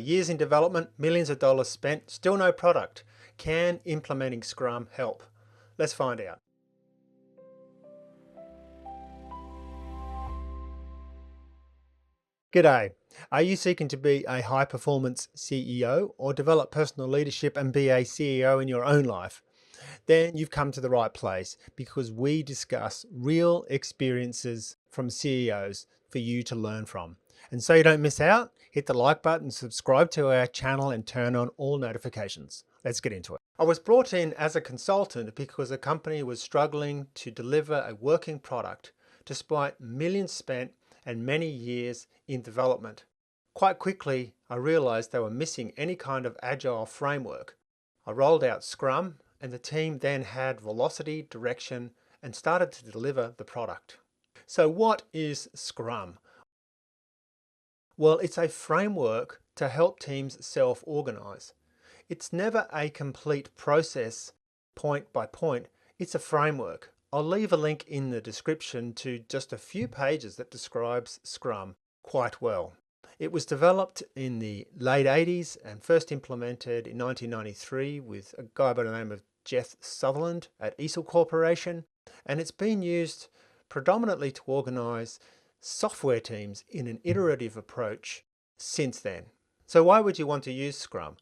years in development, millions of dollars spent, still no product. Can implementing Scrum help? Let's find out. G'day. Are you seeking to be a high-performance CEO or develop personal leadership and be a CEO in your own life? Then you've come to the right place, because we discuss real experiences from CEOs for you to learn from. And so you don't miss out, hit the like button, subscribe to our channel and turn on all notifications. Let's get into it. I was brought in as a consultant because a company was struggling to deliver a working product despite millions spent and many years in development. Quite quickly, I realized they were missing any kind of agile framework. I rolled out Scrum, and the team then had velocity, direction, and started to deliver the product. So what is Scrum? Well, it's a framework to help teams self-organize. It's never a complete process, point by point. It's a framework. I'll leave a link in the description to just a few pages that describes Scrum quite well. It was developed in the late 80s and first implemented in 1993 with a guy by the name of Jeff Sutherland at Easel Corporation, and it's been used predominantly to organize software teams in an iterative approach since then. So why would you want to use Scrum?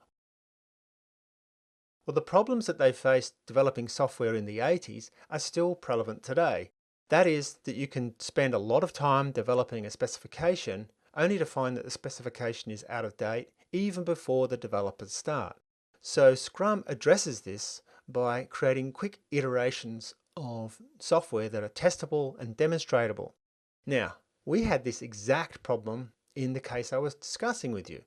Well, the problems that they faced developing software in the 80s are still prevalent today. That is, that you can spend a lot of time developing a specification only to find that the specification is out of date even before the developers start. So Scrum addresses this by creating quick iterations of software that are testable and demonstratable. Now, we had this exact problem in the case I was discussing with you.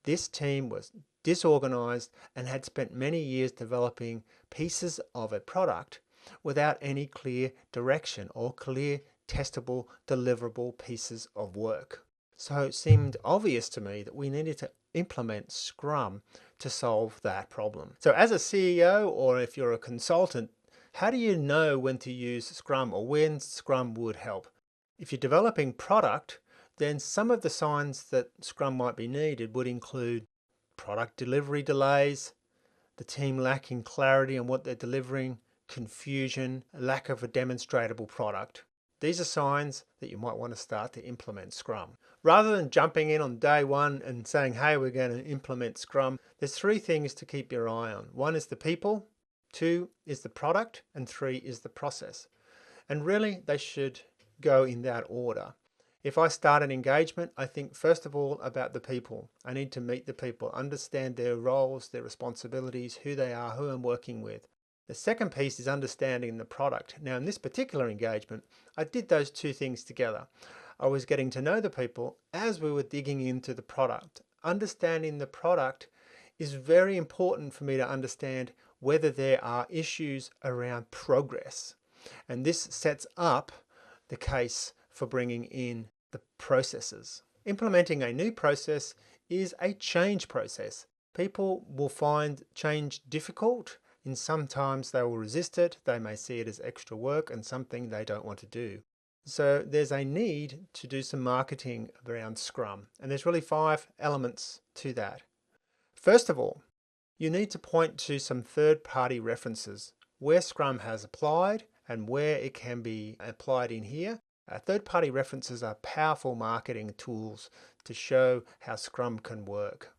This team was disorganized and had spent many years developing pieces of a product without any clear direction or clear, testable, deliverable pieces of work. So it seemed obvious to me that we needed to implement Scrum to solve that problem. So as a CEO, or if you're a consultant, how do you know when to use Scrum or when Scrum would help? If you're developing product, then some of the signs that Scrum might be needed would include product delivery delays, the team lacking clarity on what they're delivering, confusion, lack of a demonstratable product. These are signs that you might want to start to implement Scrum. Rather than jumping in on day one and saying, hey, we're going to implement Scrum, there's three things to keep your eye on. One is the people, two is the product, and three is the process. And really, they should go in that order. If I start an engagement, I think first of all about the people. I need to meet the people, understand their roles, their responsibilities, who they are, who I'm working with. The second piece is understanding the product. Now, in this particular engagement, I did those two things together. I was getting to know the people as we were digging into the product. Understanding the product is very important for me to understand whether there are issues around progress. And this sets up the case for bringing in the processes. Implementing a new process is a change process. People will find change difficult, and sometimes they will resist it. They may see it as extra work and something they don't want to do. So there's a need to do some marketing around Scrum, and there's really 5 elements to that. First of all, you need to point to some third-party references where Scrum has applied and where it can be applied in here. Third-party references are powerful marketing tools to show how Scrum can work.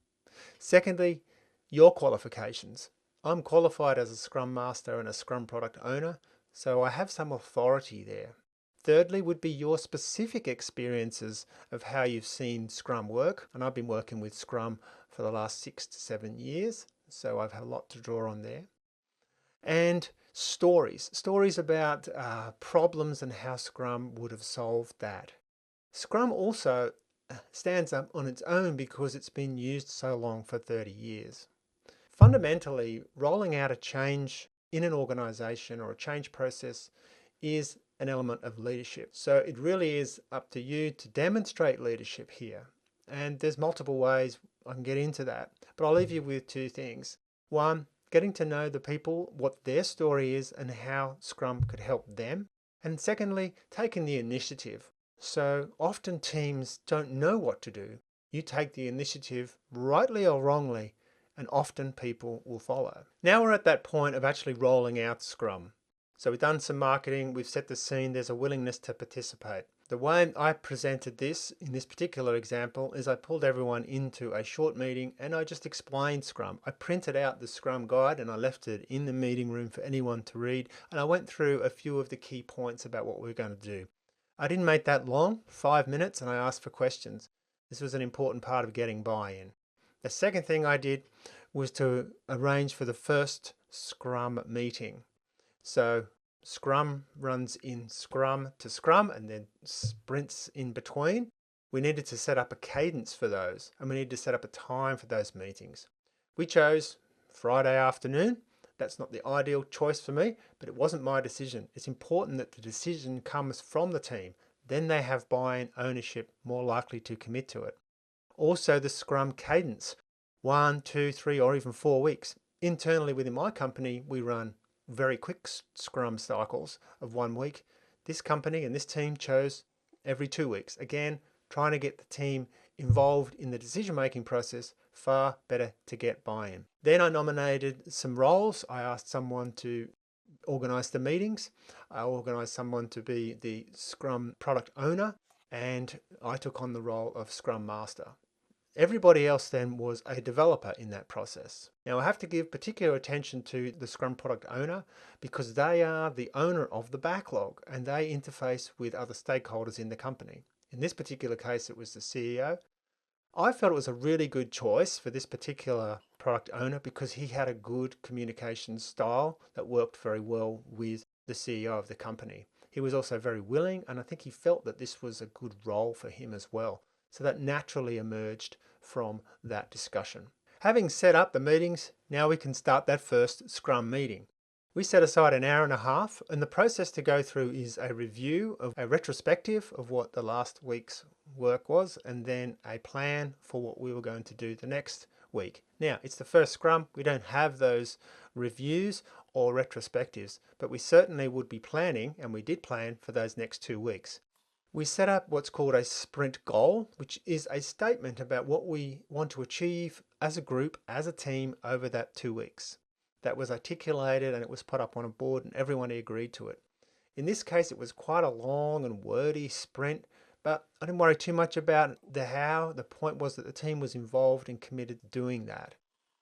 Secondly, your qualifications. I'm qualified as a Scrum Master and a Scrum Product Owner, so I have some authority there. Thirdly would be your specific experiences of how you've seen Scrum work, and I've been working with Scrum for the last 6 to 7 years, so I've had a lot to draw on there. And stories about problems and how Scrum would have solved that. Scrum also stands up on its own because it's been used so long, for 30 years. Fundamentally, rolling out a change in an organization or a change process is an element of leadership. So it really is up to you to demonstrate leadership here. And there's multiple ways I can get into that, but I'll leave you with 2 things. One, getting to know the people, what their story is and how Scrum could help them. And secondly, taking the initiative. So often teams don't know what to do. You take the initiative, rightly or wrongly, and often people will follow. Now we're at that point of actually rolling out Scrum. So we've done some marketing, we've set the scene, there's a willingness to participate. The way I presented this in this particular example is I pulled everyone into a short meeting and I just explained Scrum. I printed out the Scrum guide and I left it in the meeting room for anyone to read, and I went through a few of the key points about what we were going to do. I didn't make that long, 5 minutes, and I asked for questions. This was an important part of getting buy-in. The second thing I did was to arrange for the first Scrum meeting. So Scrum runs in Scrum to Scrum and then sprints in between. We needed to set up a cadence for those, and we needed to set up a time for those meetings. We chose Friday afternoon. That's not the ideal choice for me, but it wasn't my decision. It's important that the decision comes from the team. Then they have buy-in, ownership, more likely to commit to it. Also the Scrum cadence, 1, 2, 3, or even 4 weeks. Internally within my company, we run very quick Scrum cycles of 1 week. This company and this team chose every 2 weeks. Again, trying to get the team involved in the decision-making process, far better to get buy-in. Then I nominated some roles. I asked someone to organize the meetings. I organized someone to be the Scrum product owner, and I took on the role of Scrum Master. Everybody else then was a developer in that process. Now I have to give particular attention to the Scrum product owner because they are the owner of the backlog and they interface with other stakeholders in the company. In this particular case, it was the CEO. I felt it was a really good choice for this particular product owner because he had a good communication style that worked very well with the CEO of the company. He was also very willing, and I think he felt that this was a good role for him as well. So that naturally emerged from that discussion. Having set up the meetings, now we can start that first Scrum meeting. We set aside an hour and a half, and the process to go through is a review of a retrospective of what the last week's work was, and then a plan for what we were going to do the next week. Now, it's the first Scrum. We don't have those reviews or retrospectives, but we certainly would be planning, and we did plan for those next 2 weeks. We set up what's called a sprint goal, which is a statement about what we want to achieve as a group, as a team over that 2 weeks. That was articulated and it was put up on a board and everyone agreed to it. In this case, it was quite a long and wordy sprint, but I didn't worry too much about the how. The point was that the team was involved and committed to doing that.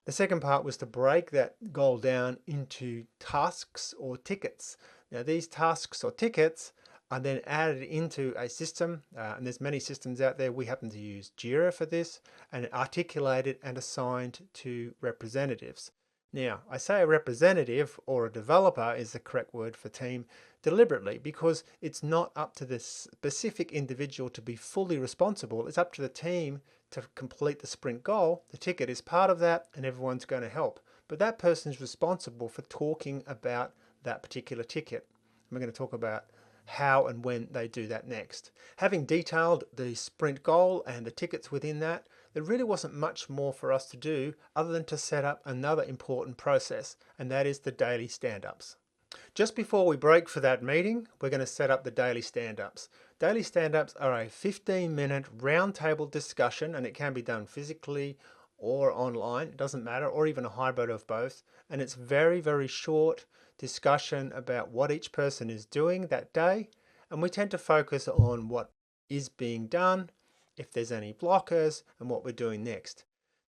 The second part was to break that goal down into tasks or tickets. Now these tasks or tickets are then added into a system, and there's many systems out there. We happen to use Jira for this, and articulated and assigned to representatives. Now, I say a representative or a developer is the correct word for team deliberately because it's not up to the specific individual to be fully responsible. It's up to the team to complete the sprint goal. The ticket is part of that and everyone's going to help. But that person is responsible for talking about that particular ticket. And we're going to talk about how and when they do that next. Having detailed the sprint goal and the tickets within that, there really wasn't much more for us to do other than to set up another important process, and that is the daily stand-ups. Just before we break for that meeting, we're going to set up the daily stand-ups. Daily stand-ups are a 15-minute roundtable discussion, and it can be done physically or online, it doesn't matter, or even a hybrid of both. And it's very, very short discussion about what each person is doing that day. And we tend to focus on what is being done, if there's any blockers, and what we're doing next.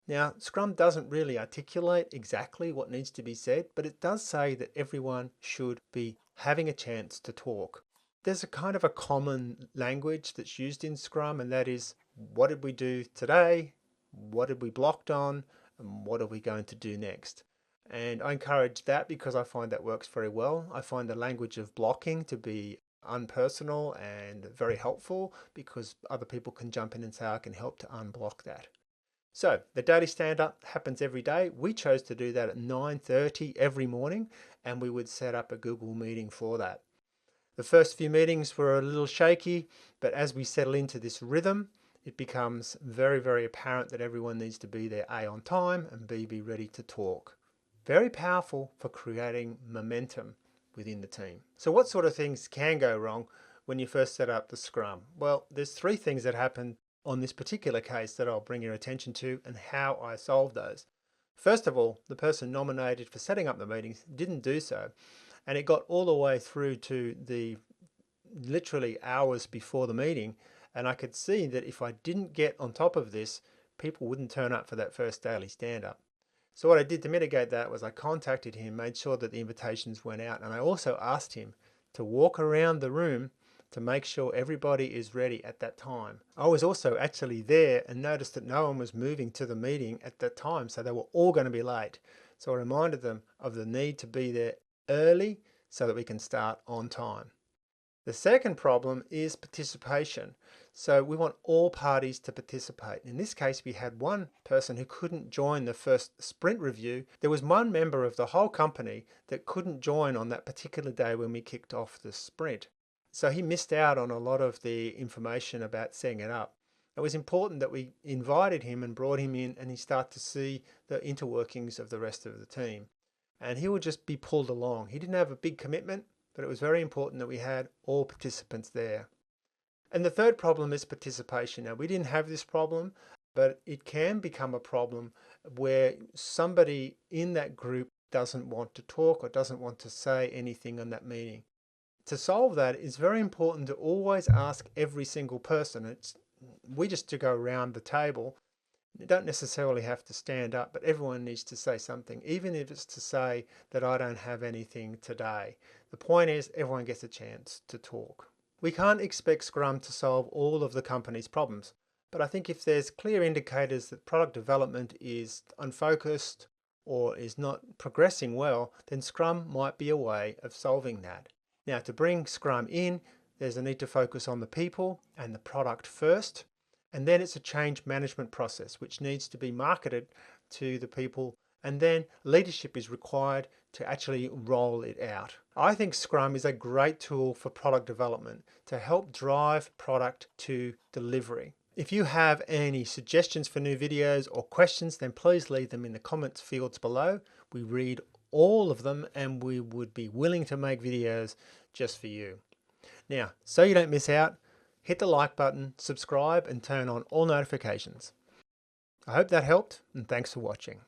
Now, Scrum doesn't really articulate exactly what needs to be said, but it does say that everyone should be having a chance to talk. There's a kind of a common language that's used in Scrum, and that is, what did we do today? What did we blocked on? And what are we going to do next? And I encourage that because I find that works very well. I find the language of blocking to be unpersonal and very helpful because other people can jump in and say, I can help to unblock that. So the daily stand-up happens every day. We chose to do that at 9:30 every morning, and we would set up a Google meeting for that. The first few meetings were a little shaky, but as we settle into this rhythm, it becomes very, very apparent that everyone needs to be there, A, on time, and B, be ready to talk. Very powerful for creating momentum within the team. So what sort of things can go wrong when you first set up the Scrum? Well, there's 3 things that happen on this particular case that I'll bring your attention to and how I solved those. First of all, the person nominated for setting up the meetings didn't do so, and it got all the way through to the literally hours before the meeting, and I could see that if I didn't get on top of this, people wouldn't turn up for that first daily stand-up. So what I did to mitigate that was I contacted him, made sure that the invitations went out, and I also asked him to walk around the room to make sure everybody is ready at that time. I was also actually there and noticed that no one was moving to the meeting at that time, so they were all going to be late. So I reminded them of the need to be there early so that we can start on time. The second problem is participation. So we want all parties to participate. In this case, we had one person who couldn't join the first sprint review. There was one member of the whole company that couldn't join on that particular day when we kicked off the sprint. So he missed out on a lot of the information about setting it up. It was important that we invited him and brought him in, and he started to see the interworkings of the rest of the team. And he would just be pulled along. He didn't have a big commitment, but it was very important that we had all participants there. And the third problem is participation. Now, we didn't have this problem, but it can become a problem where somebody in that group doesn't want to talk or doesn't want to say anything on that meeting. To solve that, it's very important to always ask every single person. We just to go around the table. You don't necessarily have to stand up, but everyone needs to say something, even if it's to say that I don't have anything today. The point is everyone gets a chance to talk. We can't expect Scrum to solve all of the company's problems, but I think if there's clear indicators that product development is unfocused or is not progressing well, then Scrum might be a way of solving that. Now, to bring Scrum in, there's a need to focus on the people and the product first. And then it's a change management process which needs to be marketed to the people, and then leadership is required to actually roll it out. I think Scrum is a great tool for product development to help drive product to delivery. If you have any suggestions for new videos or questions, then please leave them in the comments fields below. We read all of them and we would be willing to make videos just for you. Now, so you don't miss out, hit the like button, subscribe, and turn on all notifications. I hope that helped, and thanks for watching.